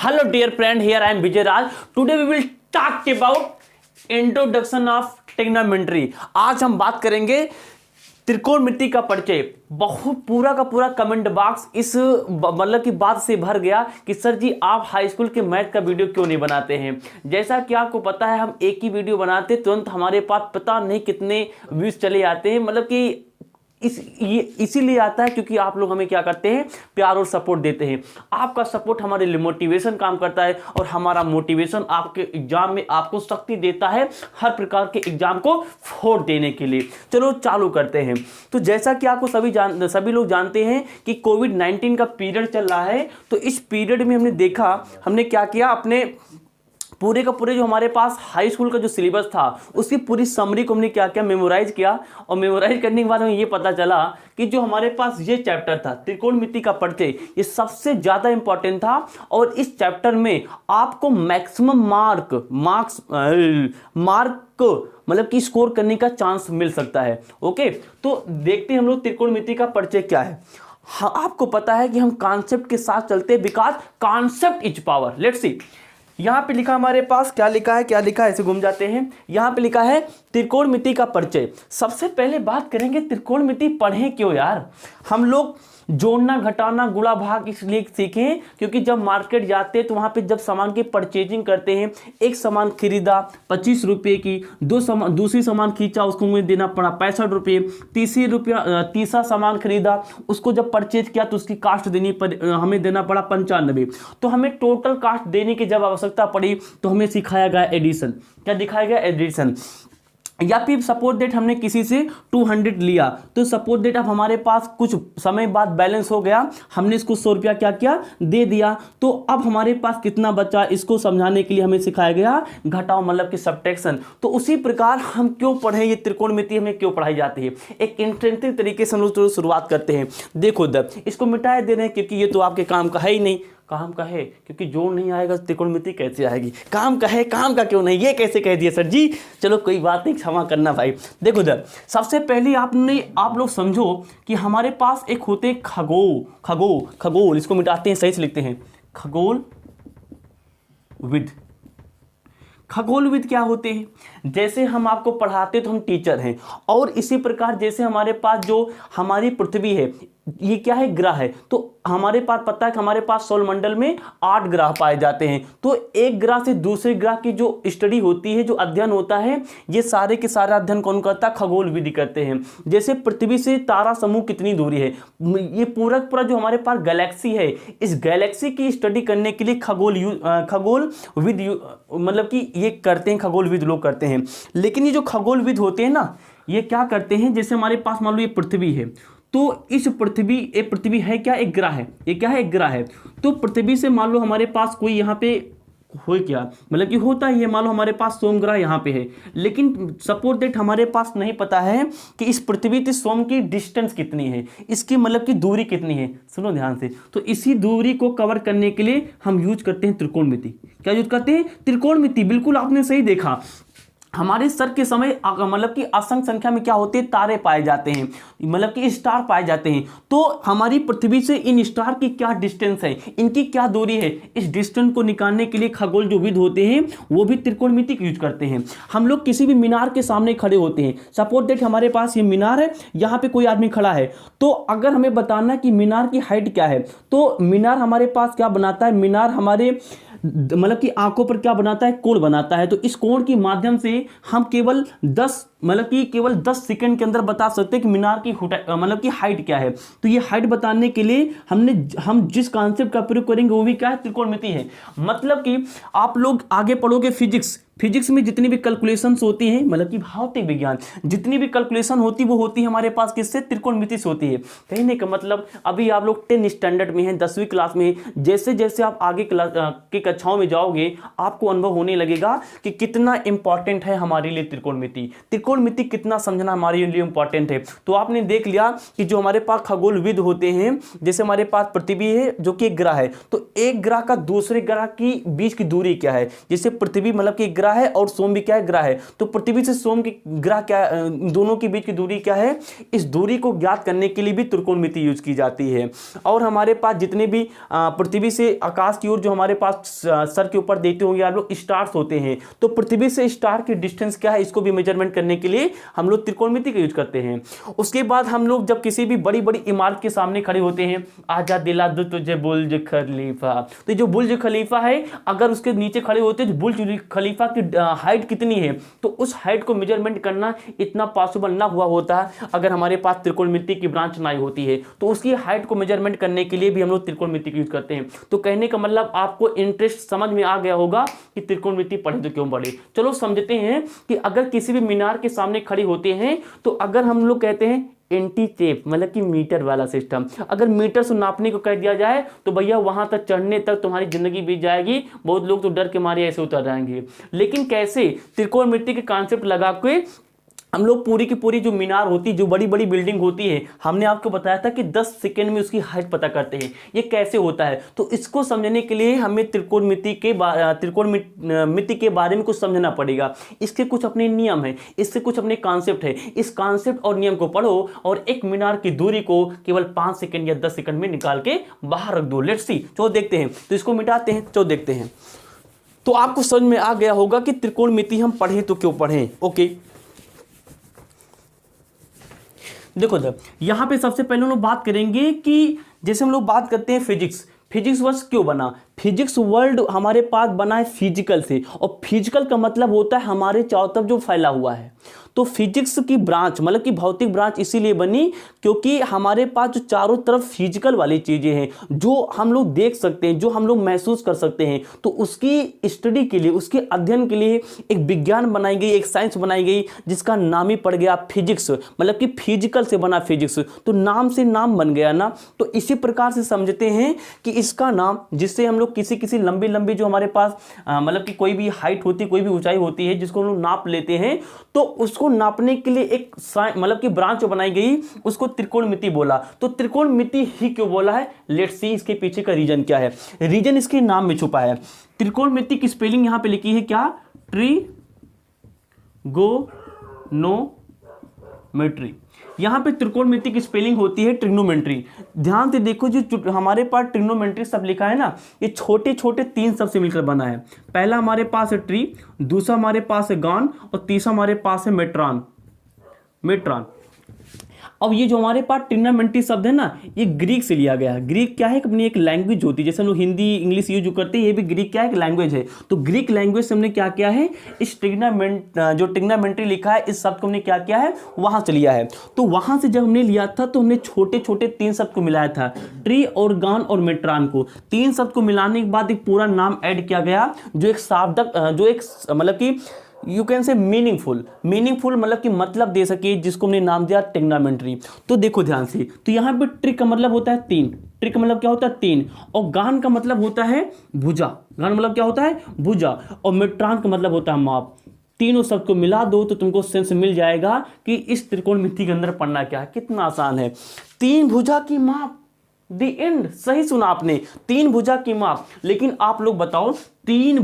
Hello dear friend, here I am Vijay Raj. Today we will talk about introduction of trigonometry. आज हम बात करेंगे त्रिकोणमिति का परिचय। बहुत पूरा का पूरा कमेंट बॉक्स इस मतलब की बात से भर गया कि सर जी आप हाई स्कूल के मैथ का वीडियो क्यों नहीं बनाते हैं। जैसा कि आपको पता है हम एक ही वीडियो बनाते तुरंत हमारे पास पता नहीं कितने व्यूज चले आते हैं, मतलब कि इसीलिए आता है क्योंकि आप लोग हमें क्या करते हैं, प्यार और सपोर्ट देते हैं। आपका सपोर्ट हमारे लिए मोटिवेशन काम करता है और हमारा मोटिवेशन आपके एग्जाम में आपको शक्ति देता है हर प्रकार के एग्जाम को फोड़ देने के लिए। चलो चालू करते हैं। तो जैसा कि आपको सभी लोग जानते हैं कि कोविड-19 का पीरियड चल रहा है, तो इस पीरियड में हमने क्या किया, अपने पूरे का पूरे जो हमारे पास हाई स्कूल का जो सिलेबस था उसकी पूरी समरी को हमने क्या किया, मेमोराइज किया। और मेमोराइज करने के बाद हमें ये पता चला कि जो हमारे पास ये चैप्टर था त्रिकोणमिति का परिचय, ये सबसे ज़्यादा इंपॉर्टेंट था। और इस चैप्टर में आपको मैक्सिमम मार्क मतलब कि स्कोर करने का चांस मिल सकता है। ओके, तो देखते हैं हम लोग त्रिकोणमिति का परिचय क्या है। हाँ, आपको पता है कि हम कॉन्सेप्ट के साथ चलते हैं, because concept is power. Let's see, यहाँ पे लिखा हमारे पास क्या लिखा है ऐसे घूम जाते हैं। यहाँ पे लिखा है त्रिकोणमिति का परिचय। सबसे पहले बात करेंगे त्रिकोणमिति पढ़ें क्यों यार। हम लोग जोड़ना, घटाना, गुणा, भाग इसलिए सीखें क्योंकि जब मार्केट जाते हैं तो वहाँ पे जब सामान की परचेजिंग करते हैं, एक सामान खरीदा 25 रुपये की, दूसरी सामान खींचा उसको मुझे देना पड़ा 65 रुपये, तीसरा सामान खरीदा उसको जब परचेज किया तो उसकी कास्ट हमें देना पड़ा 95। तो हमें टोटल कास्ट देने की जब आवश्यकता पड़ी तो हमें सिखाया गया एडिशन। क्या दिखाया गया? एडिशन। या फिर सपोज डेट हमने किसी से 200 लिया तो सपोज डेट अब हमारे पास कुछ समय बाद बैलेंस हो गया, हमने इसको 100 रुपया क्या किया, दे दिया। तो अब हमारे पास कितना बचा, इसको समझाने के लिए हमें सिखाया गया घटाओ मतलब कि सब्ट्रैक्शन। तो उसी प्रकार हम क्यों पढ़ें, ये त्रिकोणमिति हमें क्यों पढ़ाई जाती है, एक इंटरेक्टिव तरीके से हम लोग शुरुआत करते हैं। देखो इसको मिटाए दे रहे हैं क्योंकि ये तो आपके काम का है ही नहीं। काम का है क्योंकि जोड़ नहीं आएगा त्रिकोणमिति कैसे आएगी। काम का है, काम का क्यों नहीं, ये कैसे कह दिया सर जी। चलो कोई बात नहीं, क्षमा करना भाई। देखो सबसे पहले आप लोग समझो कि हमारे पास एक होते खगोल, इसको मिटाते हैं, सही से लिखते हैं खगोल विद क्या होते हैं। जैसे हम आपको पढ़ाते तो हम टीचर हैं, और इसी प्रकार जैसे हमारे पास जो हमारी पृथ्वी है ये क्या है, ग्रह है। तो हमारे पास पता है कि हमारे पास सौरमंडल में 8 ग्रह पाए जाते हैं। तो एक ग्रह से दूसरे ग्रह की जो स्टडी होती है, जो अध्ययन होता है, ये सारे के सारा अध्ययन कौन करता है, खगोल विधि करते हैं। जैसे पृथ्वी से तारा समूह कितनी दूरी है, ये पूरा जो हमारे पास गैलेक्सी है, इस गैलेक्सी की स्टडी करने के लिए खगोल विधि मतलब कि ये करते हैं, खगोल विद लोग करते हैं। लेकिन ये जो खगोल विद होते हैं ना, ये क्या करते हैं, जैसे हमारे पास मान लो ये पृथ्वी है, तो इस पृथ्वी है क्या, एक ग्रह है। ये क्या है, एक ग्रह है। तो पृथ्वी से मान लो हमारे पास कोई यहाँ पे हो क्या, मतलब कि होता ही है, मान लो हमारे पास सोम ग्रह यहाँ पे है, लेकिन सपोज दैट हमारे पास नहीं पता है कि इस पृथ्वी से सोम की डिस्टेंस कितनी है, इसकी मतलब कि दूरी कितनी है। सुनो ध्यान से, तो इसी दूरी को कवर करने के लिए हम यूज करते हैं त्रिकोणमिति। क्या यूज करते हैं, त्रिकोणमिति। बिल्कुल आपने सही देखा, हमारे सर के समय मतलब कि असंख्य संख्या में क्या होते हैं, तारे पाए जाते हैं, मतलब कि स्टार पाए जाते हैं। तो हमारी पृथ्वी से इन स्टार की क्या डिस्टेंस है, इनकी क्या दूरी है, इस डिस्टेंस को निकालने के लिए खगोल जो विद होते हैं वो भी त्रिकोणमिति यूज करते हैं। हम लोग किसी भी मीनार के सामने खड़े होते हैं, सपोज दैट हमारे पास ये मीनार है, यहाँ पे कोई आदमी खड़ा है, तो अगर हमें बताना कि मीनार की हाइट क्या है, तो मीनार हमारे पास क्या बनाता है, मीनार हमारे मतलब कि आंखों पर क्या बनाता है, कोण बनाता है। तो इस कोण के माध्यम से हम केवल 10 सेकंड के अंदर बता सकते हैं कि मीनार की मतलब कि हाइट क्या है। तो ये हाइट बताने के लिए हम जिस कॉन्सेप्ट का प्रयोग करेंगे वो भी क्या है, त्रिकोणमिति है। मतलब कि आप लोग आगे पढ़ोगे फिजिक्स में जितनी भी कैलकुलेशंस होती हैं, मतलब कि भौतिक विज्ञान जितनी भी कैलकुलेशन होती वो होती है हमारे पास किससे, त्रिकोणमिति से होती है। कहने का मतलब अभी आप लोग 10 स्टैंडर्ड में हैं, 10वीं क्लास में हैं, जैसे जैसे आप आगे की कक्षाओं में जाओगे आपको अनुभव होने लगेगा कि कितना इंपॉर्टेंट है हमारे लिए त्रिकोणमिति। त्रिकोणमिति कितना समझना हमारे लिए इंपॉर्टेंट है। तो आपने देख लिया कि जो हमारे पास खगोलविद होते हैं, जैसे हमारे पास पृथ्वी है जो कि एक ग्रह है, तो एक ग्रह का दूसरे ग्रह की बीच की दूरी क्या है, जैसे पृथ्वी मतलब कि एक ग्रह है और सोम भी क्या है, ग्रह है, तो पृथ्वी से सोम की ग्रह क्या, दोनों के बीच की दूरी क्या है, इस दूरी को ज्ञात करने के लिए भी त्रिकोणमिति यूज की जाती है। और हमारे पास जितने भी पृथ्वी से आकाश की ओर जो हमारे पास सर के ऊपर देखते होंगे आप लोग स्टार्स होते हैं, तो पृथ्वी से स्टार की डिस्टेंस क्या है, इसको भी मेजरमेंट करने के लिए हम लोग त्रिकोणमिति का यूज करते हैं। उसके बाद हम लोग जब किसी भी बड़ी बड़ी इमारत के सामने खड़े होते हैं, आजा दिला दो तुझे बुर्ज खलीफा, तो जो बुर्ज खलीफा है अगर उसके नीचे खड़े होते हैं, बुर्ज खलीफा की हाइट कितनी है, तो उस हाइट को मेजरमेंट करना इतना पॉसिबल ना हुआ होता अगर हमारे पास त्रिकोणमिति की ब्रांच ना होती है। तो उसकी हाइट को मेजरमेंट करने के लिए भी हम लोग त्रिकोणमिति का यूज करते हैं। तो कहने का मतलब आपको इंटरेस्ट समझ में आ गया होगा कि त्रिकोणमिति पढ़े तो क्यों पढ़े। चलो समझते हैं कि अगर किसी भी मीनार के सामने खड़े होते हैं, तो अगर हम लोग कहते हैं एंटी टेप मतलब कि मीटर वाला सिस्टम, अगर मीटर से नापने को कह दिया जाए तो भैया वहां तक चढ़ने तक तुम्हारी जिंदगी बीत जाएगी। बहुत लोग तो डर के मारे ऐसे उतर जाएंगे। लेकिन कैसे त्रिकोणमिति के कॉन्सेप्ट लगा के हम लोग पूरी की पूरी जो मीनार होती है, जो बड़ी बड़ी बिल्डिंग होती है, हमने आपको बताया था कि 10 सेकंड में उसकी हाइट पता करते हैं। ये कैसे होता है, तो इसको समझने के लिए हमें त्रिकोणमिति के बारे में कुछ समझना पड़ेगा। इसके कुछ अपने नियम है, इससे कुछ अपने कॉन्सेप्ट है। इस कॉन्सेप्ट और नियम को पढ़ो और एक मीनार की दूरी को केवल 5 सेकंड या 10 सेकंड में निकाल के बाहर रख दो। लेट्स सी, चलो देखते हैं। तो इसको मिटाते हैं, चलो देखते हैं। तो आपको समझ में आ गया होगा कि त्रिकोणमिति हम पढ़ें तो क्यों पढ़ें। ओके, देखो जब यहाँ पे सबसे पहले हम लोग बात करेंगे कि जैसे हम लोग बात करते हैं फिजिक्स वर्ड क्यों बना। फिजिक्स वर्ल्ड हमारे पास बना है फिजिकल से, और फिजिकल का मतलब होता है हमारे चारों तरफ जो फैला हुआ है। तो फिजिक्स की ब्रांच मतलब कि भौतिक ब्रांच इसीलिए बनी क्योंकि हमारे पास जो चारों तरफ फिजिकल वाली चीज़ें हैं, जो हम लोग देख सकते हैं, जो हम लोग महसूस कर सकते हैं, तो उसकी स्टडी के लिए, उसके अध्ययन के लिए एक विज्ञान बनाई गई, एक साइंस बनाई गई, जिसका नाम ही पड़ गया फिजिक्स। मतलब कि फिजिकल से बना फिजिक्स, तो नाम से नाम बन गया ना। तो इसी प्रकार से समझते हैं कि इसका नाम, जिससे हम लोग किसी लंबी लंबी जो हमारे पास मतलब कि कोई भी हाइट होती है, कोई भी ऊंचाई होती है, जिसको हम लोग नाप लेते हैं, तो उसको नापने के लिए एक मतलब कि ब्रांच बनाई गई, उसको त्रिकोणमिति बोला। तो त्रिकोणमिति ही क्यों बोला है, लेट्स सी इसके पीछे का रीजन क्या है। रीजन इसके नाम में छुपा है। त्रिकोणमिति की स्पेलिंग यहां पे लिखी है क्या, ट्रिगोनोमेट्री। यहाँ पे त्रिकोणमिति की स्पेलिंग होती है ट्रिग्नोमेट्री। ध्यान से देखो, जो हमारे पास ट्रिग्नोमेट्री शब्द लिखा है ना, ये छोटे छोटे 3 शब्द से मिलकर बना है। पहला हमारे पास है ट्री, दूसरा हमारे पास है गॉन, और तीसरा हमारे पास है मेट्रॉन। अब ये जो हमारे पास ट्रिग्नोमेट्री शब्द है ना, ये ग्रीक से लिया गया है। ग्रीक क्या है, अपनी एक लैंग्वेज होती है, जैसे हम लोग हिंदी इंग्लिश यूज करते हैं, ये भी ग्रीक क्या है, एक लैंग्वेज है। तो ग्रीक लैंग्वेज से हमने क्या किया है, इस जो ट्रिग्नोमेट्री लिखा है, इस शब्द को हमने क्या किया है, वहां से लिया है। तो वहां से जब हमने लिया था तो हमने छोटे छोटे 3 शब्द को मिलाया था, ट्री और गॉन और मेट्रॉन को। 3 शब्द को मिलाने के बाद एक पूरा नाम ऐड किया गया, जो एक शाब्दक, जो एक मतलब कि यू कैन से मीनिंगफुल मतलब कि मतलब दे सके, जिसको हमने नाम दिया ट्रिग्नोमेट्री। तो देखो ध्यान से, तो यहाँ पे ट्रिक का मतलब होता है 3, ट्रिक का मतलब क्या होता है 3, और गान का मतलब होता है भुजा, गान मतलब क्या होता है भुजा, और मेट्रॉन का मतलब होता है माप। तीनों शब्द को मिला दो तो तुमको सेंस मिल जाएगा कि इस त्रिकोणमिति के अंदर पढ़ना क्या है। कितना आसान है, 3 भुजा की माप, द एंड। सही सुना आपने, 3 भुजा की माप। लेकिन आप लोग बताओ, 3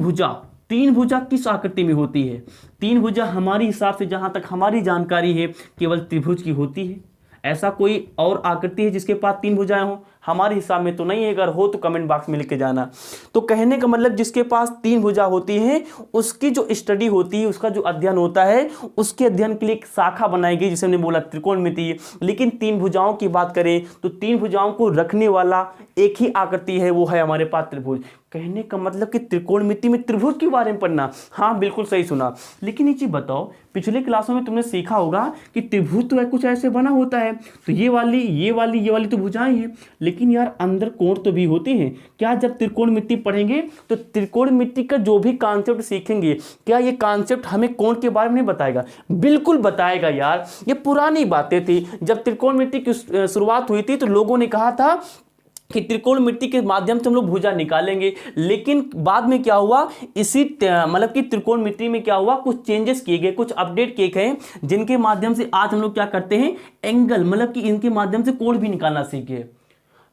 भुजा किस आकृति में होती है। 3 भुजा हमारे हिसाब से, जहां तक हमारी जानकारी है, केवल त्रिभुज की होती है। ऐसा कोई और आकृति है जिसके पास 3 भुजाएं हो? हमारे हिसाब में तो नहीं है। अगर हो तो कमेंट बॉक्स में लिख के जाना। तो कहने का मतलब, जिसके पास 3 भुजा होती है, उसकी जो स्टडी होती है, उसका जो अध्ययन होता है, उसके अध्ययन के लिए एक शाखा बनाई गई, जिसे हमने बोला त्रिकोणमिति। लेकिन 3 भुजाओं की बात करें तो 3 भुजाओं को रखने वाला एक ही आकृति है, वो है हमारे पास त्रिभुज। कहने का मतलब कि त्रिकोणमिति में त्रिभुज के बारे में पढ़ना। हाँ, बिल्कुल सही सुना। लेकिन ये चीज बताओ, पिछले क्लासों में तुमने सीखा होगा कि त्रिभुज तो कुछ ऐसे बना होता है, तो ये वाली तो भुजाएं हैं, लेकिन यार अंदर कोण तो भी होते हैं। क्या जब त्रिकोणमिति पढ़ेंगे तो त्रिकोणमिति का जो भी कॉन्सेप्ट सीखेंगे, क्या ये कॉन्सेप्ट हमें कोण के बारे में नहीं बताएगा? बिल्कुल बताएगा यार। ये पुरानी बातें थी। जब त्रिकोणमिति की शुरुआत हुई थी तो लोगों ने कहा था कि त्रिकोणमिति के माध्यम से हम लोग भुजा निकालेंगे, लेकिन बाद में क्या हुआ, इसी मतलब कि त्रिकोणमिति में क्या हुआ, कुछ चेंजेस किए गए, कुछ अपडेट किए गए, जिनके माध्यम से आज हम लोग क्या करते हैं, एंगल, मतलब कि इनके माध्यम से कोण भी निकालना सीखे।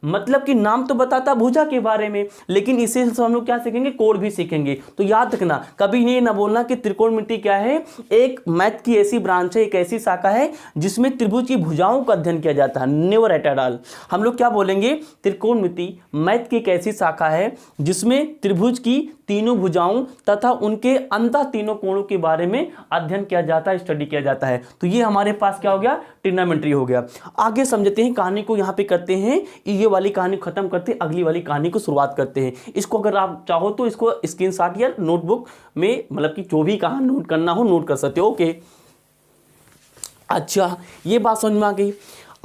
मतलब कि नाम तो बताता भुजा के बारे में, लेकिन इसे हम लोग क्या सीखेंगे, कोण भी सीखेंगे। तो याद रखना, कभी ये ना बोलना कि त्रिकोणमिति क्या है, एक मैथ की ऐसी ब्रांच है, एक ऐसी शाखा है जिसमें त्रिभुज की भुजाओं का अध्ययन किया जाता है। Never at all. हम लोग क्या बोलेंगे, त्रिकोणमिति मैथ की एक ऐसी शाखा है जिसमें त्रिभुज की तीनों भुजाओं तथा उनके अंतः तीनों कोणों के बारे में अध्ययन किया जाता है, स्टडी किया जाता है। तो ये हमारे पास क्या हो गया, ट्रिग्नोमेट्री हो गया। आगे समझते हैं, कहानी को यहाँ पे करते हैं, ये वाली कहानी खत्म करते हैं, अगली वाली कहानी को शुरुआत करते हैं। इसको अगर आप चाहो तो इसको स्क्रीनशॉट या नोटबुक में, मतलब कि जो भी कहानी नोट करना हो नोट कर सकते हो। ओके, अच्छा, ये बात समझ में आ गई।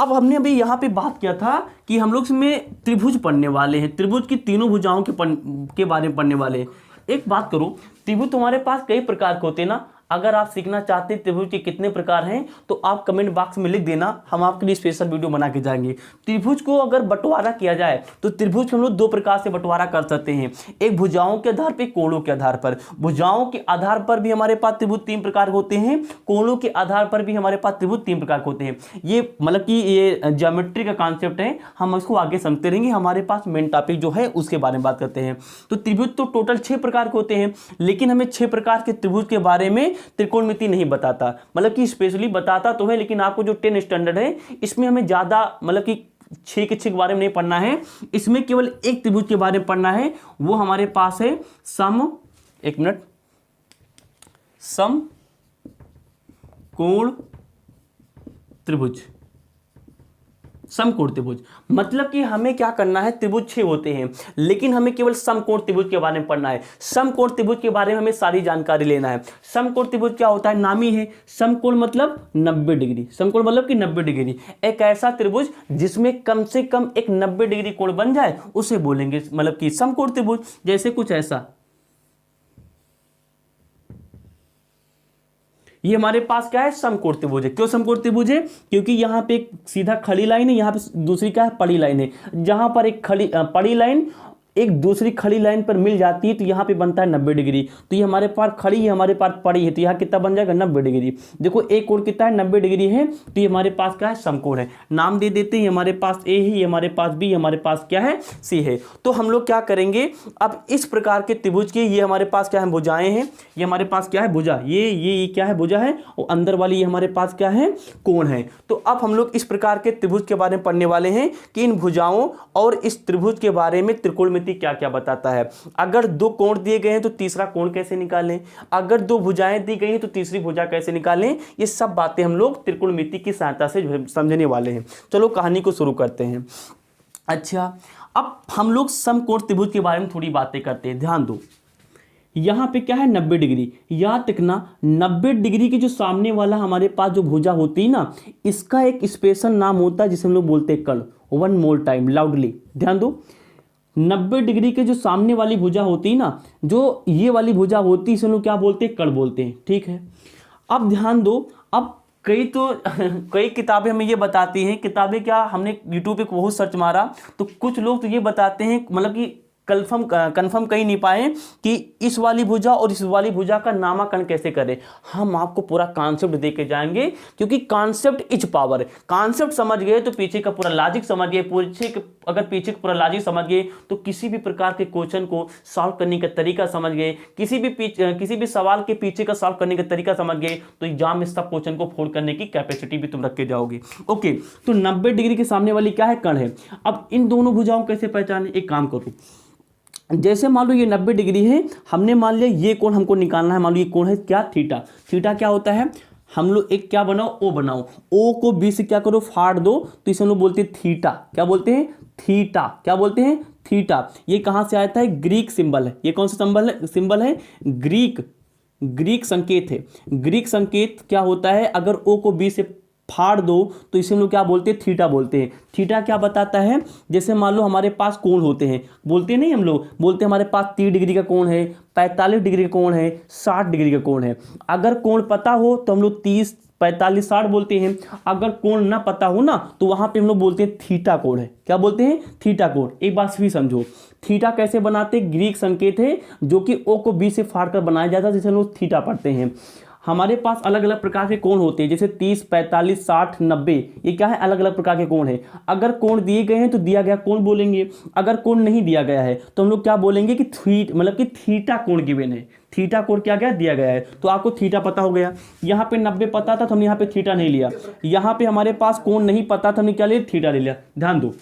अब हमने अभी यहाँ पे बात किया था कि हम लोग इसमें त्रिभुज पढ़ने वाले हैं, त्रिभुज की तीनों भुजाओं के बारे में पढ़ने वाले हैं। एक बात करो, त्रिभुज तुम्हारे पास कई प्रकार के होते हैं ना। अगर आप सीखना चाहते हैं त्रिभुज के कितने प्रकार हैं, तो आप कमेंट बॉक्स में लिख देना, हम आपके लिए स्पेशल वीडियो बना के जाएंगे। त्रिभुज को अगर बंटवारा किया जाए तो त्रिभुज हम लोग दो प्रकार से बंटवारा कर सकते हैं, एक भुजाओं के आधार पर, कोणों के आधार पर। भुजाओं के आधार पर भी हमारे पास त्रिभुज तीन प्रकार होते हैं, कोणों के आधार पर भी हमारे पास त्रिभुज तीन प्रकार के होते हैं। ये मतलब कि ये ज्योमेट्री का कॉन्सेप्ट है, हम इसको आगे समझते रहेंगे। हमारे पास मेन टॉपिक जो है उसके बारे में बात करते हैं। तो त्रिभुज तो टोटल 6 प्रकार के होते हैं, लेकिन हमें 6 प्रकार के त्रिभुज के बारे में त्रिकोणमिति नहीं बताता। मतलब कि स्पेशली बताता तो है, लेकिन आपको जो 10 स्टैंडर्ड है इसमें हमें ज्यादा मतलब कि 6 के बारे में नहीं पढ़ना है, इसमें केवल एक त्रिभुज के बारे में पढ़ना है। वो हमारे पास है सम कोण त्रिभुज। समकोण त्रिभुज मतलब कि हमें क्या करना है, त्रिभुज 6 होते हैं, लेकिन हमें केवल समकोण त्रिभुज के बारे में पढ़ना है। समकोण त्रिभुज के बारे में हमें सारी जानकारी लेना है। समकोण त्रिभुज क्या होता है, नाम ही है समकोण, मतलब 90 डिग्री। समकोण मतलब कि 90 डिग्री, एक ऐसा त्रिभुज जिसमें कम से कम एक 90 डिग्री कोण बन जाए उसे बोलेंगे मतलब कि समकोण त्रिभुज। जैसे कुछ ऐसा, ये हमारे पास क्या है, समकोण त्रिभुज है। क्यों समकोण त्रिभुज है, क्योंकि यहाँ पे एक सीधा खड़ी लाइन है, यहाँ पे दूसरी क्या है, पड़ी लाइन है। जहां पर एक पड़ी लाइन एक दूसरी खड़ी लाइन पर मिल जाती है तो यहाँ पे बनता है 90 डिग्री। तो ये हमारे पास खड़ी है, हमारे पास पड़ी है, तो यहाँ कितना बन जाएगा, 90 डिग्री। देखो एक कोण कितना है, 90 डिग्री है, तो ये हमारे पास क्या है, समकोण है। नाम दे देते हैं, हमारे पास ए है, हमारे पास बी, हमारे पास क्या है, सी है। तो हम लोग क्या करेंगे, अब इस प्रकार के त्रिभुज के ये हमारे पास क्या है, भुजाएं हैं। ये हमारे पास क्या है, भुजा, ये क्या है, भुजा है, और अंदर वाली ये हमारे पास क्या है, कोण है। तो अब हम लोग इस प्रकार के त्रिभुज के बारे में पढ़ने वाले हैं कि इन भुजाओं और इस त्रिभुज के बारे में त्रिकोणमिति क्या क्या बताता है। अगर 2 कोण दिए गए हैं तो तीसरा कोण कैसे निकालें, अगर 2 भुजाएं दी गई हैं तो तीसरी भुजा कैसे निकालें, ये सब बातें हम लोग त्रिकोणमिति की सहायता से समझने वाले हैं। चलो कहानी को शुरू करते हैं। अच्छा, अब हम लोग समकोण त्रिभुज के बारे में थोड़ी बातें करते हैं। ध्यान दो, यहां पे क्या है, 90 डिग्री। याद रखना, 90 डिग्री के जो सामने वाला हमारे पास जो भुजा होती है ना, इसका एक स्पेशल नाम होता है जिसे हम लोग बोलते हैं कर्ण। 1 मोर टाइम लाउडली ध्यान दो, 90 डिग्री के जो सामने वाली भुजा होती है ना, जो ये वाली भुजा होती है, इसे लोग क्या बोलते हैं, कर्ण बोलते हैं। ठीक है, अब ध्यान दो, अब कई किताबें हमें ये बताती हैं, किताबें क्या, हमने यूट्यूब पे बहुत सर्च मारा तो कुछ लोग तो ये बताते हैं, मतलब कि कंफर्म कहीं नहीं पाए कि इस वाली भुजा और इस वाली भुजा का नामकरण कैसे करें। हम आपको पूरा कॉन्सेप्ट दे के जाएंगे, क्योंकि कॉन्सेप्ट इज पावर है। कॉन्सेप्ट समझ गए तो पीछे का पूरा लॉजिक समझ गए, अगर पीछे का पूरा लॉजिक समझ गए तो किसी भी प्रकार के क्वेश्चन को सॉल्व करने का तरीका समझ गए, किसी भी सवाल के पीछे का सॉल्व करने का तरीका समझ गए, तो एग्जाम में सब क्वेश्चन को फोड़ करने की कैपेसिटी भी तुम रख के जाओगे। ओके, तो 90 डिग्री के सामने वाली क्या है, कर्ण है। अब इन दोनों भुजाओं कैसे पहचाने, एक काम करो, जैसे मान लो ये 90 डिग्री है, हमने मान लिया ये कोण हमको निकालना है। मान लो ये कोण है क्या, थीटा। थीटा क्या होता है, हम लोग एक क्या बनाओ, ओ बनाओ, ओ को बी से क्या करो, फाड़ दो, तो इसे हम लोग बोलते हैं थीटा। क्या बोलते हैं, थीटा। क्या बोलते हैं, थीटा। ये कहां से आता है, ग्रीक सिंबल है। ये कौन सा सिंबल है, ग्रीक संकेत है। ग्रीक संकेत क्या होता है, अगर ओ को बी से फाड़ दो तो इसे हम लोग क्या बोलते हैं, थीटा बोलते हैं। थीटा क्या बताता है, जैसे मान लो हमारे पास कोण होते हैं, बोलते नहीं हम लोग, बोलते हैं हमारे पास 30 डिग्री का कोण है, 45 डिग्री का कोण है, 60 डिग्री का कोण है। अगर कोण पता हो तो हम लोग 30 45 60 बोलते हैं। अगर कोण ना पता हो ना तो वहां पे हम लोग बोलते हैं थीटा कोण है। क्या बोलते हैं? थीटा कोण। एक बात भी समझो, थीटा कैसे बनाते? ग्रीक संकेत है जो कि ओ को बी से फाड़कर बनाया जाता है, जिसे हम लोग थीटा पढ़ते हैं। हमारे पास अलग अलग प्रकार के कोण होते हैं, जैसे 30 45 60 90, ये क्या है? अलग अलग प्रकार के कोण है। अगर कोण दिए गए हैं तो दिया गया कोण बोलेंगे, अगर कोण नहीं दिया गया है तो हम लोग क्या बोलेंगे कि थीटा कोण गिवन है। थीटा कोण क्या गया? दिया गया है। तो आपको थीटा पता हो गया। यहाँ पे 90 पता था तो हमने यहाँ पे थीटा नहीं लिया। यहाँ पे हमारे पास कोण नहीं पता था, हमने क्या लिया? थीटा ले लिया। ध्यान दो,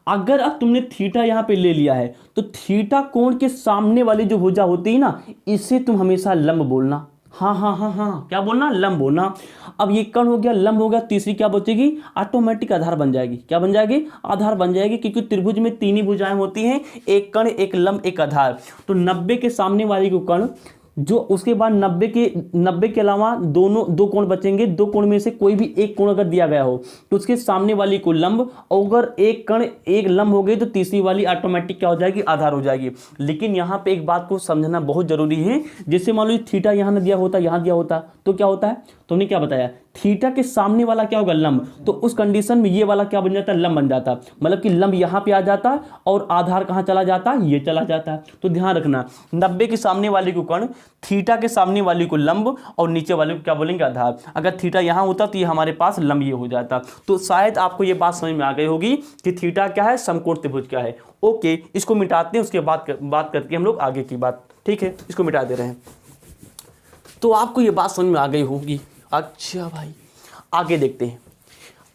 अगर अब तुमने थीटा यहां पे ले लिया है तो थीटा कोण के सामने वाली जो भुजा होती है ना, इसे तुम हमेशा लंब बोलना। हाँ हाँ हाँ हाँ, क्या बोलना? लंब बोलना। अब ये कर्ण हो गया, लंब हो गया, तीसरी क्या बचेगी? ऑटोमेटिक आधार बन जाएगी। क्या बन जाएगी? आधार बन जाएगी, क्योंकि त्रिभुज में तीन ही भुजाएं होती हैं, एक कर्ण, एक लंब, एक आधार। तो 90 के सामने वाली को कर्ण, जो उसके बाद 90 के अलावा दो कोण बचेंगे। दो कोण में से कोई भी एक कोण अगर दिया गया हो तो उसके सामने वाली को लंब, और अगर एक कण एक लंब हो गई तो तीसरी वाली ऑटोमेटिक क्या हो जाएगी? आधार हो जाएगी। लेकिन यहाँ पे एक बात को समझना बहुत जरूरी है, जैसे मान लो थीटा यहाँ न दिया होता, यहाँ दिया होता तो क्या होता है? तुमने क्या बताया? थीटा के सामने वाला क्या होगा? लंब। तो उस कंडीशन में ये वाला क्या बन जाता? लंब बन जाता। मतलब कि लंब यहाँ पे आ जाता और आधार कहाँ चला जाता? ये चला जाता। तो ध्यान रखना, 90 के सामने वाले को कर्ण, थीटा के सामने वाली को लंब, और नीचे वाले को क्या बोलेंगे? आधार। अगर थीटा यहाँ होता तो ये हमारे पास लंब ये हो जाता। तो शायद आपको ये बात समझ में आ गई होगी कि थीटा क्या है, समकोण त्रिभुज क्या है। ओके, इसको मिटाते हैं, उसके बाद बात करके हम लोग आगे की बात। ठीक है, इसको मिटा दे रहे हैं। तो आपको ये बात समझ में आ गई होगी। अच्छा भाई, आगे देखते हैं।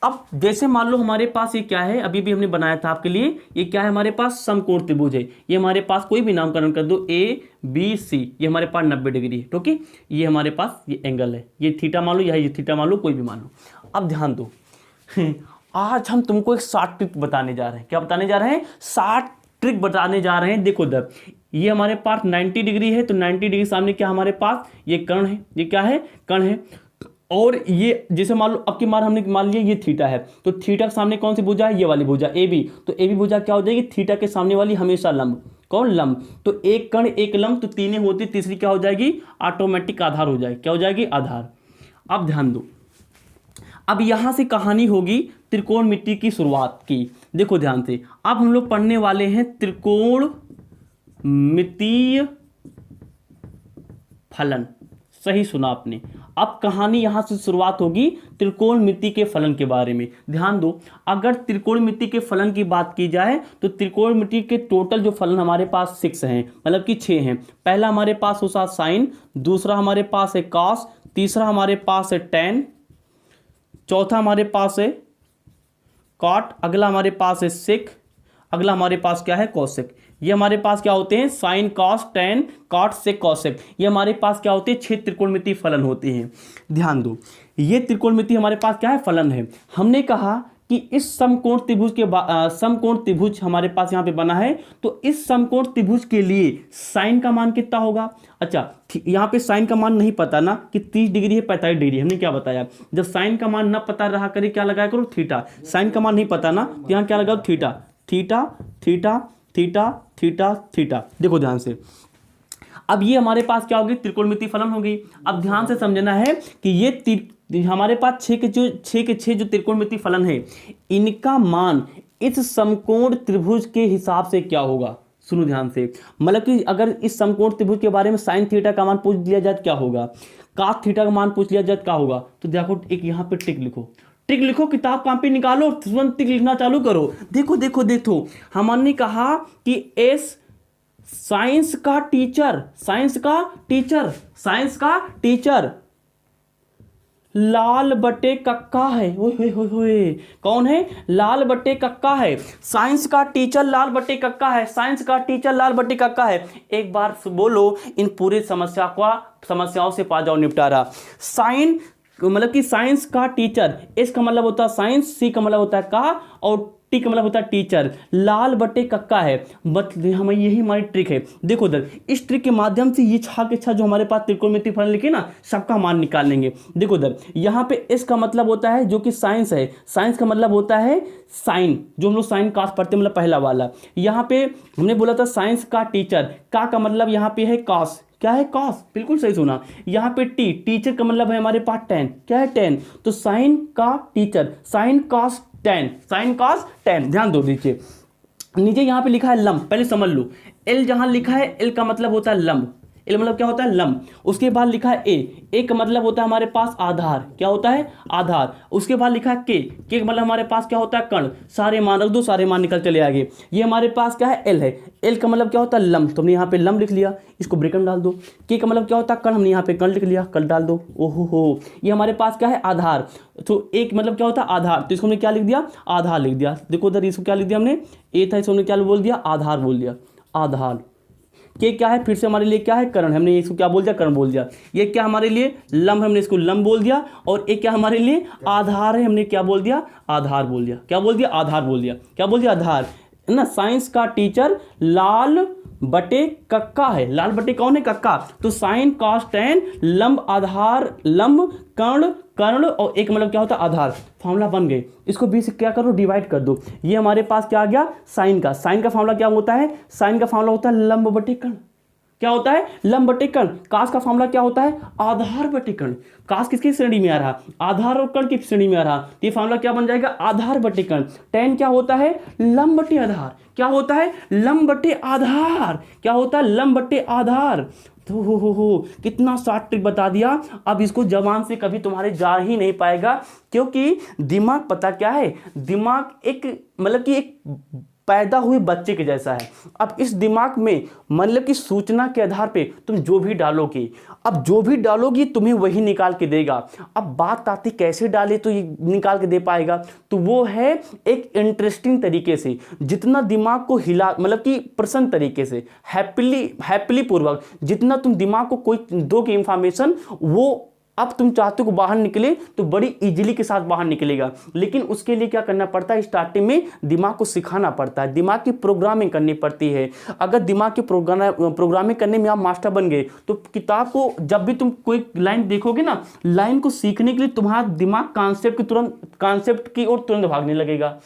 अब जैसे मान लो हमारे पास ये क्या है, अभी भी हमने बनाया था आपके लिए, ये क्या है? हमारे पास समकोण त्रिभुज है। ये हमारे पास कोई भी नामकरण कर दो, ए बी सी, ये हमारे पास 90 डिग्री है। ओके, ये हमारे पास ये एंगल है, ये थीटा मान लो, ये थीटा मान लो, कोई भी मान लो। अब ध्यान दो, आज हम तुमको एक 60 ट्रिक बताने जा रहे हैं। क्या बताने जा रहे हैं? 60 ट्रिक बताने जा रहे हैं। देखो दर, ये हमारे पास 90 डिग्री है, तो 90 डिग्री सामने क्या हमारे पास? ये कर्ण है। ये क्या है? कर्ण है। और ये जैसे मान लो अब की मार हमने मान लिया ये थीटा है, तो थीटा के सामने कौन सी भुजा है? ये वाली भुजा ए बी। तो ए बी भुजा क्या हो जाएगी? थीटा के सामने वाली हमेशा लंब। कौन? लंब। तो एक कर्ण एक लंब, तो तीन होती, तीसरी क्या हो जाएगी? ऑटोमेटिक आधार हो जाएगी। क्या हो जाएगी? आधार। अब ध्यान दो, अब यहां से कहानी होगी त्रिकोणमिति की शुरुआत की। देखो ध्यान से, अब हम लोग पढ़ने वाले हैं त्रिकोणमितीय फलन। सही सुना आपने। अब कहानी यहां से शुरुआत होगी त्रिकोणमिति के फलन के बारे में। ध्यान दो, अगर त्रिकोणमिति के फलन की बात की जाए तो त्रिकोणमिति के टोटल जो फलन हमारे पास 6 हैं, मतलब कि 6 हैं। पहला हमारे पास होता साइन, दूसरा हमारे पास है कॉस, तीसरा हमारे पास है टेन, चौथा हमारे पास है कॉट, अगला हमारे पास है सेक, अगला हमारे पास क्या है? कॉसेक। ये हमारे पास क्या होते हैं? साइन, कॉस, टेन, कॉट, सेक, कॉसेक। ये हमारे पास क्या होते हैं? 6 त्रिकोणमिति फलन होते हैं। ध्यान दो, ये त्रिकोणमिति हमारे पास क्या है? फलन है। हमने कहा कि इस समकोण त्रिभुज के समकोण त्रिभुज हमारे पास यहाँ पे बना है, तो इस समकोण त्रिभुज के लिए साइन का मान कितना होगा? अच्छा, यहाँ पे साइन का मान नहीं पता ना कि 30 डिग्री है 45 डिग्री, हमने क्या बताया? जब साइन का मान ना पता रहा करे क्या लगाया करो? थीटा। साइन का मान नहीं पता ना, तो यहाँ क्या लगाओ? Theta. Theta theta theta theta theta. देखो ध्यान से, अब ये हमारे पास क्या होगी? त्रिकोणमिति फलन होगी। अब ध्यान से समझना है कि ये हमारे पास 6 के 6 जो त्रिकोणमिति फलन है, इनका मान इस समकोण त्रिभुज के हिसाब से क्या होगा? सुनो ध्यान से, मतलब कि अगर इस समकोण त्रिभुज के बारे में साइन थीटा का मान पूछ लिया जाए क्या होगा? कॉस थीटा का मान पूछ लिया जाए क्या होगा? तो देखो, एक यहाँ पे ट्रिक लिखो, ट्रिक लिखो, किताब कॉपी निकालो, तुरंत ट्रिक लिखना चालू करो। देखो देखो देखो, हमने कहा कि एस साइंस का टीचर लाल बटे कक्का है। ओए कौन है? लाल बटे कक्का है। साइंस का टीचर लाल बटे कक्का है। साइंस का टीचर लाल बटे कक्का है। एक बार बोलो, इन पूरी समस्याओं से पा जाओ निपटारा। साइन मतलब कि साइंस का टीचर, एस का मतलब होता है साइंस, सी का मतलब होता है का, और टी का मतलब होता है टीचर। लाल बटे कक्का है, हमें यही हमारी ट्रिक है। देखो इधर, इस ट्रिक के माध्यम से ये 6 के 6 जो हमारे पास त्रिकोणमिति फलन लिखे ना, सबका मान निकाल लेंगे। देखो इधर, यहाँ पे एस का मतलब होता है जो कि साइंस है, साइंस का मतलब होता है साइन, जो हम लोग साइन कास पढ़ते हैं, मतलब पहला वाला। यहाँ पे हमने बोला था साइंस का टीचर, का मतलब यहाँ पे है कास, क्या है कॉस, बिल्कुल सही सुना। यहाँ पे टी, टीचर का मतलब है हमारे पास टेन, क्या है टेन, तो साइन का teacher, sine cos tan, sine cos tan. ध्यान दो दीजिए नीचे यहाँ पे लिखा है लंब, पहले समझ लो। एल जहाँ लिखा है एल का मतलब होता है लंब, एल मतलब क्या होता है लंब। उसके बाद लिखा है ए का मतलब होता है हमारे पास आधार, क्या होता है आधार। उसके बाद लिखा है के का मतलब हमारे पास क्या होता है कर्ण। सारे मान रख दो, सारे मान निकल चले आगे। ये हमारे पास क्या है एल है, एल का मतलब क्या होता है लंब, तो हमने यहाँ पे लंब लिख लिया, इसको ब्रैकेट में डाल दो। के का मतलब क्या होता है कर्ण, हमने यहाँ पे कर्ण लिख लिया, कर्ण डाल दो। ओहो हो, ये हमारे पास क्या है आधार, तो एक मतलब क्या होता है आधार, तो इसको हमने क्या लिख दिया आधार लिख दिया। देखो उधर इसको क्या लिख दिया हमने, ए था इसको हमने क्या बोल दिया आधार बोल दिया, आधार। के क्या है फिर से हमारे लिए क्या है कर्ण, हमने इसको क्या बोल दिया कर्ण बोल दिया। ये क्या हमारे लिए लंब, हमने इसको लंब बोल दिया। और एक क्या हमारे लिए आधार है, हमने क्या बोल दिया आधार बोल दिया, क्या बोल दिया आधार बोल दिया, क्या बोल दिया आधार ना। साइंस का टीचर लाल बटे कक्का है, लाल बटे कौन है कक्का, तो साइन कॉस टेन लंब आधार लंब कर्ण कर्ण और एक मतलब क्या होता है आधार। फॉर्मूला बन गए, इसको बी से क्या करो डिवाइड कर दो। ये हमारे पास क्या आ गया साइन का, साइन का फॉर्मूला क्या होता है, साइन का फॉर्मूला होता है लंब बटे कर्ण, क्या होता है लंब बटे कर्ण। कास का फॉर्मूला क्या होता है आधार बटे कर्ण। कास किसकी श्रेणी में आ रहा, आधार और कर्ण की श्रेणी में आ रहा, ये फॉर्मूला क्या बन जाएगा आधार बटे कर्ण। टेन क्या होता है लंब बटे आधार, क्या होता है लंब बटे आधार, क्या होता है लंब बटे आधार। तो हो कितना शॉर्ट ट्रिक बता दिया। अब इसको जबान से कभी तुम्हारे जा ही नहीं पाएगा, क्योंकि दिमाग पता क्या है, दिमाग एक मतलब कि एक पैदा हुए बच्चे के जैसा है। अब इस दिमाग में मतलब कि सूचना के आधार पे तुम जो भी डालोगे, अब जो भी डालोगी तुम्हें वही निकाल के देगा। अब बात आती कैसे डाले तो ये निकाल के दे पाएगा, तो वो है एक इंटरेस्टिंग तरीके से, जितना दिमाग को हिला मतलब कि प्रसन्न तरीके से हैप्पीली पूर्वक जितना तुम दिमाग को कोई दोगे इंफॉर्मेशन, वो अब तुम चाहते हो बाहर निकले तो बड़ी इजीली के साथ बाहर निकलेगा। लेकिन उसके लिए क्या करना पड़ता है, स्टार्टिंग में दिमाग को सिखाना पड़ता है, दिमाग की प्रोग्रामिंग करनी पड़ती है। अगर दिमाग की प्रोग्रामिंग करने में आप मास्टर बन गए तो किताब को जब भी तुम कोई लाइन देखोगे ना, लाइन को सीखने के लिए तुम्हारा दिमाग कॉन्सेप्ट की ओर तुरंत भागने लगेगा।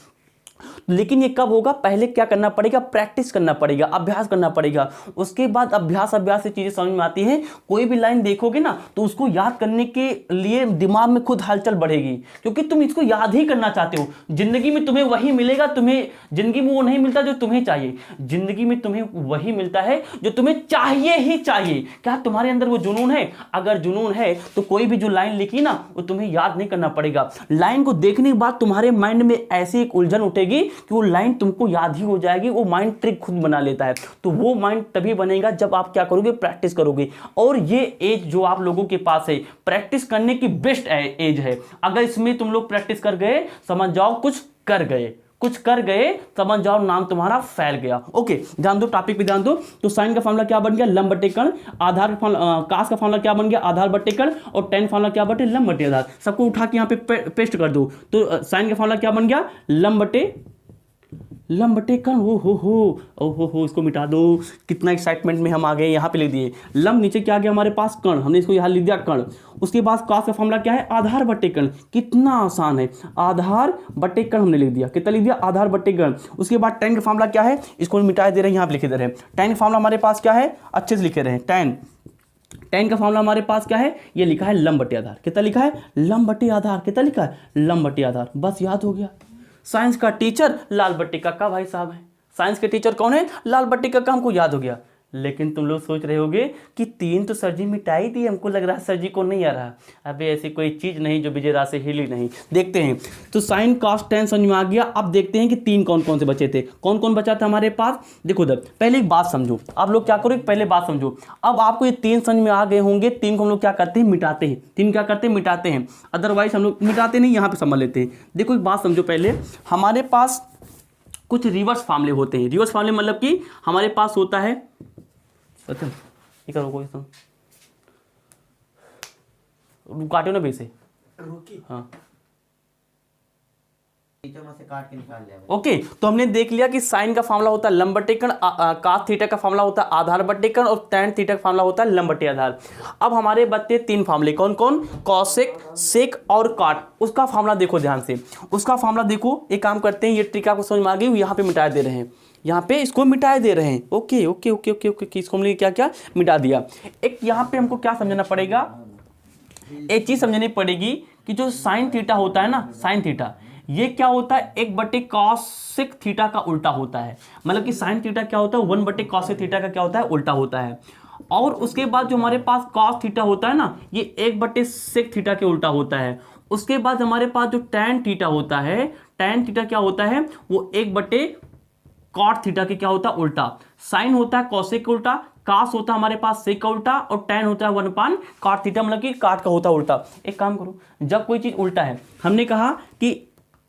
लेकिन ये कब होगा, पहले क्या करना पड़ेगा प्रैक्टिस करना पड़ेगा, अभ्यास करना पड़ेगा। उसके बाद अभ्यास से चीजें समझ में आती हैं। कोई भी लाइन देखोगे ना तो उसको याद करने के लिए दिमाग में खुद हलचल बढ़ेगी, क्योंकि तुम इसको याद ही करना चाहते हो। जिंदगी में तुम्हें वही मिलेगा, तुम्हें जिंदगी में वो नहीं मिलता जो तुम्हें चाहिए, जिंदगी में तुम्हें वही मिलता है जो तुम्हें चाहिए ही चाहिए। क्या तुम्हारे अंदर वो जुनून है? अगर जुनून है तो कोई भी जो लाइन लिखी ना वो तुम्हें याद नहीं करना पड़ेगा। लाइन को देखने के बाद तुम्हारे माइंड में ऐसी एक उलझन उठेगी कि वो लाइन तुमको याद ही हो जाएगी। वो माइंड ट्रिक खुद बना लेता है। तो वो माइंड तभी बनेगा जब आप क्या करोगे, प्रैक्टिस करोगे। और ये एज जो आप लोगों के पास है, प्रैक्टिस करने की बेस्ट एज है। अगर इसमें तुम लोग प्रैक्टिस कर गए, समझ जाओ कुछ कर गए, कुछ कर गए, समझ जाओ नाम तुम्हारा फैल गया। ओके, ध्यान दो, टॉपिक पे ध्यान दो। तो साइन का फॉर्मूला क्या बन गया, लंब बटे कर्ण। आधार कास का फॉर्मूला क्या बन गया, आधार बटे कर्ण। और टेन फॉर्मूला क्या बटे, लंब बटे आधार। सबको उठा के यहाँ पे पेस्ट कर दो। तो साइन का फॉर्मूला क्या बन गया, लंब बटे कर्ण। हो इसको मिटा दो। कितना एक्साइटमेंट में हम आ गए, यहाँ पे लिख दिए लंब, नीचे क्या आ गया हमारे पास कर्ण, हमने इसको यहाँ लिख दिया कर्ण। उसके बाद कास का फॉर्मूला क्या है, आधार बटे कर्ण। कितना आसान है, आधार बटे कर्ण हमने लिख दिया। कितना लिख दिया, आधार बटे कर्ण। उसके बाद टेन का फॉर्मूला क्या है, इसको मिटा दे रहे हैं, यहाँ पे लिखे दे रहे हैं। टेन का फॉर्मूला हमारे पास क्या है, अच्छे से लिखे रहे हैं। टेन का फॉर्मूला हमारे पास क्या है, ये लिखा है लंब बटे आधार। कितना लिखा है, लंब बटे आधार। कितना लिखा है, लंब बटे आधार। बस याद हो गया। साइंस का टीचर लाल बट्टी कक्का भाई साहब है। साइंस के टीचर कौन है, लाल बट्टी कक्का। हमको याद हो गया। लेकिन तुम लोग सोच रहे होगे कि तीन तो सर जी मिटाई दी, हमको लग रहा है सर जी को नहीं आ रहा। अबे ऐसी कोई चीज नहीं जो विजय राशि हिली नहीं। देखते हैं, तो साइन कॉस टेन समझ में आ गया। अब देखते हैं कि तीन कौन कौन से बचे थे, कौन कौन बचा था हमारे पास। देखो उधर, पहले एक बात समझो, आप लोग क्या करो, पहले बात समझो। अब आपको ये तीन समझ में आ गए होंगे। तीन को हम लोग क्या करते हैं, मिटाते हैं। तीन क्या करते हैं, मिटाते हैं। अदरवाइज हम लोग मिटाते नहीं, यहाँ पे समझ लेते हैं। देखो एक बात समझो, पहले हमारे पास कुछ रिवर्स फार्मूले होते हैं। रिवर्स फार्मूले मतलब कि हमारे पास होता है, काटो ना बेसे, हाँ से काट के निकाल लिया। ओके, तो हमने देख लिया कि साइन का फार्मूला होता है लंब बटे कर्ण, कास थीटा का फार्मूला होता है आधार बटे कर्ण, और टैन थीटा का फार्मूला होता है लंब बटे आधार। अब हमारे बचते तीन फार्मूले, कौन कौन, कॉसेक, सेक और काट। उसका फार्मूला देखो ध्यान से, उसका फार्मूला देखो। एक काम करते हैं, ये ट्रिक आपको समझ में आ गई, यहाँ पे मिटा दे रहे हैं। यहाँ पे इसको मिटा दे रहे हैं। Okay okay okay okay okay, इसको हमने क्या क्या मिटा दिया। एक यहाँ पे हमको क्या समझना पड़ेगा, एक चीज समझनी पड़ेगी कि जो साइन थीटा होता है ना, साइन थीटा ये क्या होता है, 1/cosec थीटा का उल्टा होता है। मतलब कि साइन थीटा क्या होता है, 1/cosec थीटा का क्या होता है, उल्टा होता है। और उसके बाद जो हमारे पास cos थीटा होता है ना, ये 1/sec थीटा के उल्टा होता है। उसके बाद हमारे पास जो tan थीटा होता है, tan थीटा क्या होता है, वो 1/cot थीटा के क्या होता है, उल्टा। साइन होता है cosec का उल्टा, cos होता है हमारे पास sec का उल्टा, और tan होता है 1/cot थीटा, मतलब कि काट का होता है उल्टा। एक काम करो, जब कोई चीज उल्टा है, हमने कहा कि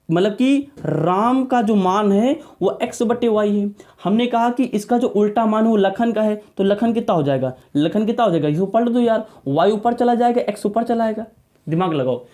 मतलब कि राम का जो मान है वो x/y है। हमने कहा कि इसका जो उल्टा मान है वो लखन का है, तो लखन कितना हो जाएगा, लखन कितना हो जाएगा, इसको पलट दो यार, y ऊपर चला जाएगा, x ऊपर चला आएगा। दिमाग लगाओ,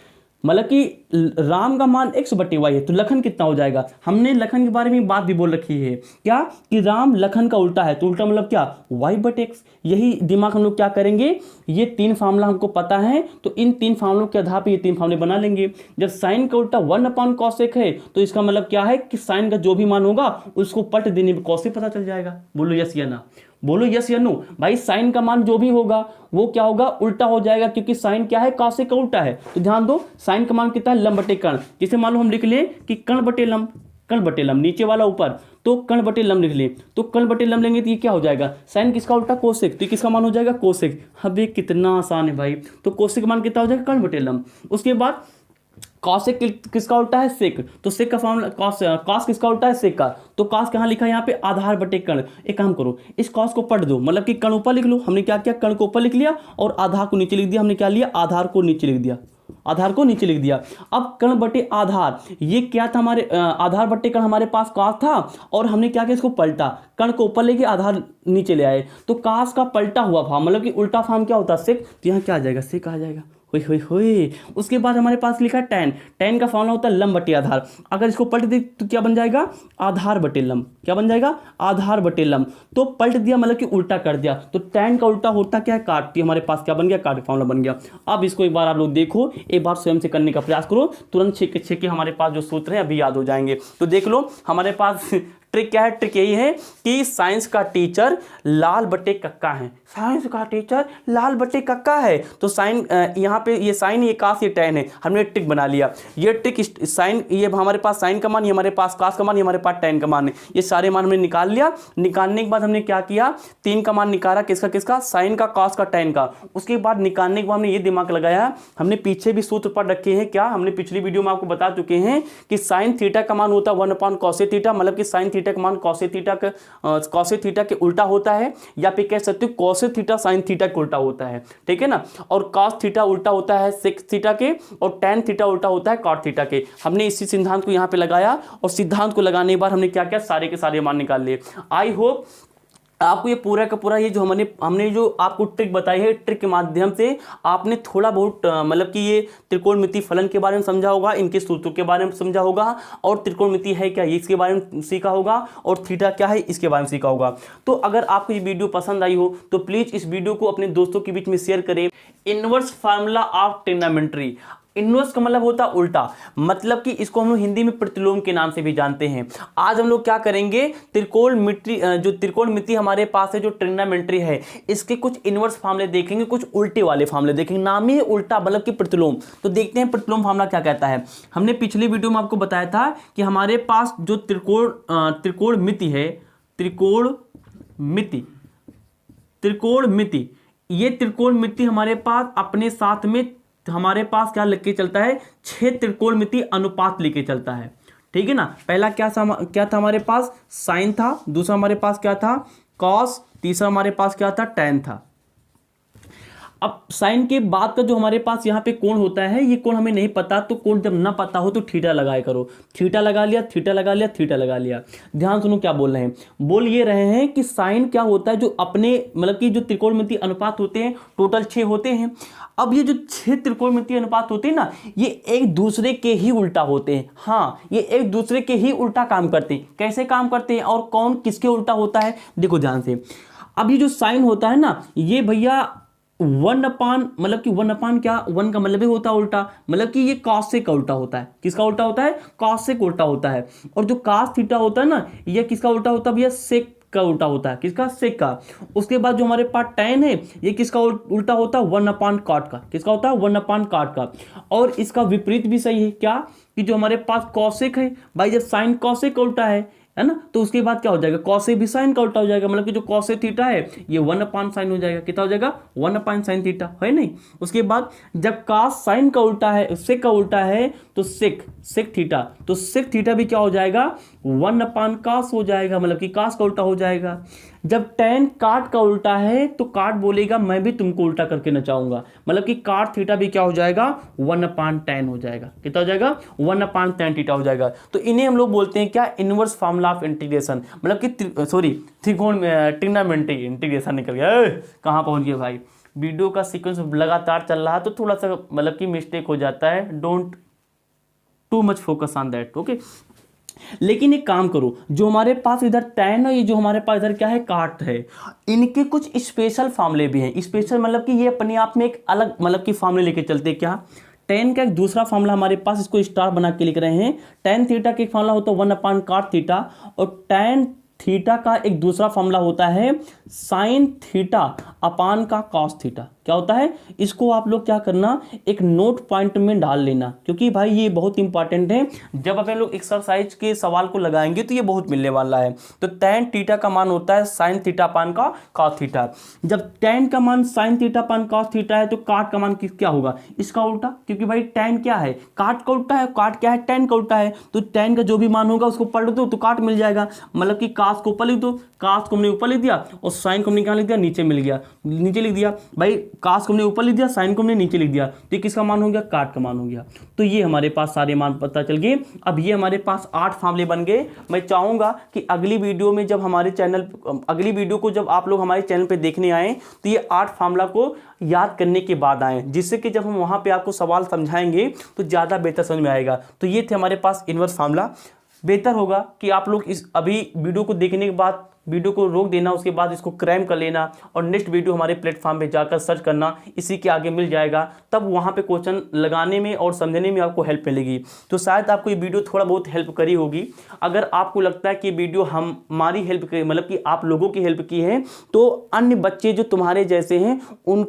मतलब कि राम का मान x/y है, तो लखन कितना हो जाएगा। हमने लखन के बारे में बात भी बोल रखी है, क्या कि राम लखन का उल्टा है, तो उल्टा मतलब क्या, y/x। यही दिमाग हम लोग क्या करेंगे, ये 3 फार्मूला हमको पता है, तो इन 3 फार्मूलों के आधार पे ये 3 फार्मूले बना लेंगे। जब साइन का उल्टा 1/cosec है, तो इसका मतलब क्या है कि साइन का जो भी मान होगा उसको पलट देने में cos से पता चल जाएगा। बोलो यस या ना, बोलो यस या नो। भाई साइन का मान जो भी होगा वो क्या होगा, उल्टा हो जाएगा, क्योंकि साइन क्या है, cosec का उल्टा है। तो ध्यान दो, साइन का मान कितना है, लंब बटे कर्ण। जैसे मान लो हम लिख लें कि कर्ण बटे लंब, कर्ण बटे लंब, नीचे वाला ऊपर, तो कर्ण बटे लंब लिख लें, तो कर्ण बटे लंब लेंगे तो ये क्या हो जाएगा, साइन किसका उल्टा, कोसेक, तो किसका मान हो जाएगा, कोसेक। अब ये कितना आसान है भाई, तो कोसेक मान कितना हो जाएगा, कर्ण बटे लंब। उसके बाद कॉसेक किसका उल्टा है, सेक, तो सेक का फॉर्मूला, कॉस किसका उल्टा है, सेक का, तो कॉस कहाँ लिखा है, यहाँ पे आधार बटे कर्ण। एक काम करो, इस कॉस को पढ़ दो, मतलब कि कर्ण ऊपर लिख लो। हमने क्या किया, कर्ण को ऊपर लिख लिया और आधार को नीचे लिख दिया। हमने क्या लिया, आधार को नीचे लिख दिया, आधार को नीचे लिख दिया। अब कर्ण बटे आधार, ये क्या था, हमारे आधार बटे कर्ण हमारे पास कॉस था, और हमने क्या किया, इसको पलटा, कर्ण को ऊपर लेके आधार नीचे ले आए, तो कॉस का पलटा हुआ फॉर्म, मतलब कि उल्टा फॉर्म क्या होता है, सेक, तो यहाँ क्या आ जाएगा, सेक आ जाएगा। हुई हुई हुई। उसके बाद हमारे पास लिखा है tan, tan का फॉर्मूला होता है लंब बटे आधार। अगर इसको पलट दे तो क्या बन जाएगा, आधार बटे लंब, क्या बन जाएगा, आधार बटे लंब। तो पलट दिया मतलब कि उल्टा कर दिया, तो tan का उल्टा होता क्या है, काट, तो हमारे पास क्या बन गया, काट फॉर्मूला बन गया। अब इसको एक बार आप लोग देखो, एक बार स्वयं से करने का प्रयास करो, तुरंत छेके हमारे पास जो सूत्र हैं अभी याद हो जाएंगे। तो देख लो हमारे पास ट्रिक क्या है, ट्रिक यही है कि साइंस का टीचर लाल बटे कक्का है, साइंस का टीचर लाल बटे कक्का है। तो साइन यहाँ पे ये साइन, ये कास, ये टैन है, हमने ट्रिक बना लिया। ये ट्रिक साइन, ये हमारे पास साइन का मान, ये हमारे पास कास का मान, ये हमारे पास टैन का मान है, ये सारे मान हमने निकाल लिया। निकालने के बाद हमने क्या किया, 3 का मान निकाला, किसका किसका, साइन का, कास का, टैन का। उसके बाद निकालने के बाद हमने ये दिमाग लगाया, हमने पीछे भी सूत्र पढ़ रखे हैं, क्या हमने पिछली वीडियो में आपको बता चुके हैं कि साइन थीटा का मान होता है 1/cosec थीटा, मतलब कि साइन थीटा का मान cosec थीटा के उल्टा होता है, या फिर कह सकते हो cosec थीटा sin थीटा के उल्टा होता है, ठीक है ना। और cos थीटा उल्टा होता है sec थीटा के, और tan थीटा उल्टा होता है cot थीटा के। हमने इसी सिद्धांत को यहाँ पे लगाया, और सिद्धांत को लगाने के बाद हमने क्या किया, सारे के सारे मान निकाल लिए। आई होप आपको ये पूरा का पूरा ये जो हमने जो आपको ट्रिक बताई है, ट्रिक के माध्यम से आपने थोड़ा बहुत मतलब कि ये त्रिकोणमिति फलन के बारे में समझा होगा, इनके सूत्रों के बारे में समझा होगा, और त्रिकोणमिति है क्या इसके बारे में सीखा होगा, और थीटा क्या है इसके बारे में सीखा होगा। तो अगर आपको ये वीडियो पसंद आई हो तो प्लीज़ इस वीडियो को अपने दोस्तों के बीच में शेयर करें। Inverse formula of trigonometry, inverse का मतलब होता है उल्टा, मतलब कि इसको हम लोग हिंदी में प्रतिलोम के नाम से भी जानते हैं। आज हम लोग क्या करेंगे, त्रिकोणमिति, जो त्रिकोणमिति हमारे पास है, जो ट्रिग्नोमेट्री है, इसके कुछ इनवर्स फार्मूले देखेंगे, कुछ उल्टे वाले फार्मूले देखेंगे। नाम ही है उल्टा, मतलब कि प्रतिलोम। तो देखते हैं प्रतिलोम फार्मूला क्या कहता है। हमने पिछली वीडियो में आपको बताया था कि हमारे पास जो त्रिकोणमिति है, त्रिकोणमिति, ये त्रिकोणमिति हमारे पास अपने साथ में हमारे पास क्या लेके चलता है, 6 त्रिकोणमिति अनुपात लेके चलता है, ठीक है ना। पहला क्या था हमारे पास, साइन था, दूसरा हमारे पास क्या था, कॉस, तीसरा हमारे पास क्या था, टैन था। अब साइन के बाद का जो हमारे पास यहाँ पे कोण होता है, ये कोण हमें नहीं पता, तो कोण जब ना पता हो तो थीटा लगाया करो। थीटा लगा लिया, थीटा लगा लिया, थीटा लगा लिया। ध्यान सुनो क्या बोल रहे हैं, बोल ये रहे हैं कि साइन क्या होता है, जो अपने मतलब कि जो त्रिकोणमिति अनुपात होते हैं, टोटल 6 होते हैं। अब ये जो 6 त्रिकोणमिति अनुपात होते हैं ना, ये एक दूसरे के ही उल्टा होते हैं। हाँ, ये एक दूसरे के ही उल्टा काम करते हैं। कैसे काम करते हैं और कौन किसके उल्टा होता है, देखो ध्यान से। अब ये जो साइन होता है ना, ये भैया वन अपान मतलब कि वन अपान क्या, वन का मतलब ही होता है उल्टा, मतलब कि ये कॉस से का उल्टा होता है। किसका उल्टा होता है? कॉस से का उल्टा होता है। और जो कॉस थीटा होता है ना, ये किसका उल्टा होता है भैया? सेक का उल्टा होता है। किसका? सेक का। उसके बाद जो हमारे पास tan है, ये किसका उल्टा होता है? वन अपान कॉट का। किसका होता है? वन अपान कॉट का। और इसका विपरीत भी सही है, क्या कि जो हमारे पास कॉसेक है भाई, जब साइन कॉसेक का उल्टा है ना, तो उसके बाद क्या हो जाएगा? कॉसे भी साइन का उल्टा हो जाएगा, मतलब कि जो कॉसे थीटा है ये वन अपान साइन हो जाएगा। कितना हो जाएगा? वन अपान साइन थीटा, है नहीं। उसके बाद जब कास साइन का उल्टा है, सेक का उल्टा है, तो सेक सेक थीटा, तो सेक थीटा भी क्या हो जाएगा? वन अपान कास हो जाएगा, मतलब कि कास का उल्टा हो जाएगा। जब tan काट का उल्टा है तो काट बोलेगा मैं भी तुमको उल्टा करके नचाऊंगा, मतलब कि काट थीटा भी क्या हो जाएगा? वन अपान tan हो जाएगा। कितना हो जाएगा? वन अपान tan थीटा हो जाएगा। तो इन्हें हम लोग बोलते हैं क्या? इनवर्स फार्मूला ऑफ इंटीग्रेशन, मतलब कि सॉरी त्रिकोण ट्रिग्नोमेट्री इंटीग्रेशन निकल गया। कहाँ पहुंच गए भाई? वीडियो का सीक्वेंस लगातार चल रहा है तो थोड़ा सा मतलब कि मिस्टेक हो जाता है। Don't too much focus on that, okay. लेकिन एक काम करो, जो हमारे पास इधर tan है, ये जो हमारे पास इधर क्या है? काट है, इनके कुछ स्पेशल फार्मूले भी हैं। स्पेशल मतलब कि ये अपने आप में एक अलग मतलब कि फार्मूले लेके चलते हैं। क्या? tan का एक दूसरा फार्मूला हमारे पास, इसको स्टार बना के लिख रहे हैं। tan थीटा का एक फार्मूला होता है वन अपान काट थीटा, और tan थीटा का एक दूसरा फार्मूला होता है साइन थीटा अपान का कॉस थीटा। क्या होता है? इसको आप लोग क्या करना, एक नोट पॉइंट में डाल लेना, क्योंकि भाई ये बहुत इंपॉर्टेंट है। जब अपन लोग एक्सरसाइज के सवाल को लगाएंगे तो ये बहुत मिलने वाला है। तो tan थीटा का मान होता है साइन थीटा अपान का कॉस थीटा। जब tan का मान sine theta upon cos theta है तो काट का मान क्या होगा? इसका उल्टा, क्योंकि भाई tan क्या है? काट का उल्टा है। काट क्या है? tan का उल्टा है। तो tan का जो भी मान होगा उसको पलट दो तो काट मिल जाएगा, मतलब कि कास को ऊपर लिख दो, कास को हमने ऊपर लिख दिया और साइन को हमने क्या लिख दिया? नीचे मिल गया, नीचे लिख दिया। भाई कास को हमने ऊपर लिख दिया, साइन को हमने नीचे लिख दिया, तो ये किसका मान हो गया? काट का मान हो गया। तो ये हमारे पास सारे मान पता चल गए। अब ये हमारे पास 8 फार्मूले बन गए। मैं चाहूंगा कि अगली वीडियो में जब हमारे चैनल, अगली वीडियो को जब आप लोग हमारे चैनल पे देखने आए तो ये 8 फार्मूला को याद करने के बाद आए, जिससे कि जब हम वहां पे आपको सवाल समझाएंगे तो ज़्यादा बेहतर समझ में आएगा। तो ये थे हमारे पास इनवर्स फार्मूला। बेहतर होगा कि आप लोग इस अभी वीडियो को देखने के बाद वीडियो को रोक देना, उसके बाद इसको क्रैम कर लेना और नेक्स्ट वीडियो हमारे प्लेटफॉर्म पे जाकर सर्च करना, इसी के आगे मिल जाएगा। तब वहाँ पे क्वेश्चन लगाने में और समझने में आपको हेल्प मिलेगी। तो शायद आपको ये वीडियो थोड़ा बहुत हेल्प करी होगी। अगर आपको लगता है कि वीडियो हमारी हेल्प मतलब कि आप लोगों की हेल्प की है, तो अन्य बच्चे जो तुम्हारे जैसे हैं उन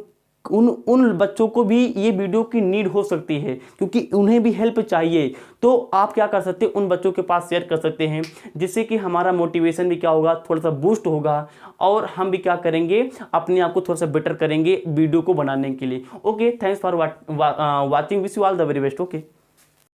बच्चों को भी ये वीडियो की नीड हो सकती है, क्योंकि उन्हें भी हेल्प चाहिए। तो आप क्या कर सकते हैं? उन बच्चों के पास शेयर कर सकते हैं, जिससे कि हमारा मोटिवेशन भी क्या होगा? थोड़ा सा बूस्ट होगा और हम भी क्या करेंगे? अपने आप को थोड़ा सा बेटर करेंगे वीडियो को बनाने के लिए। Okay, thanks for watching, wish you all the very best. Okay.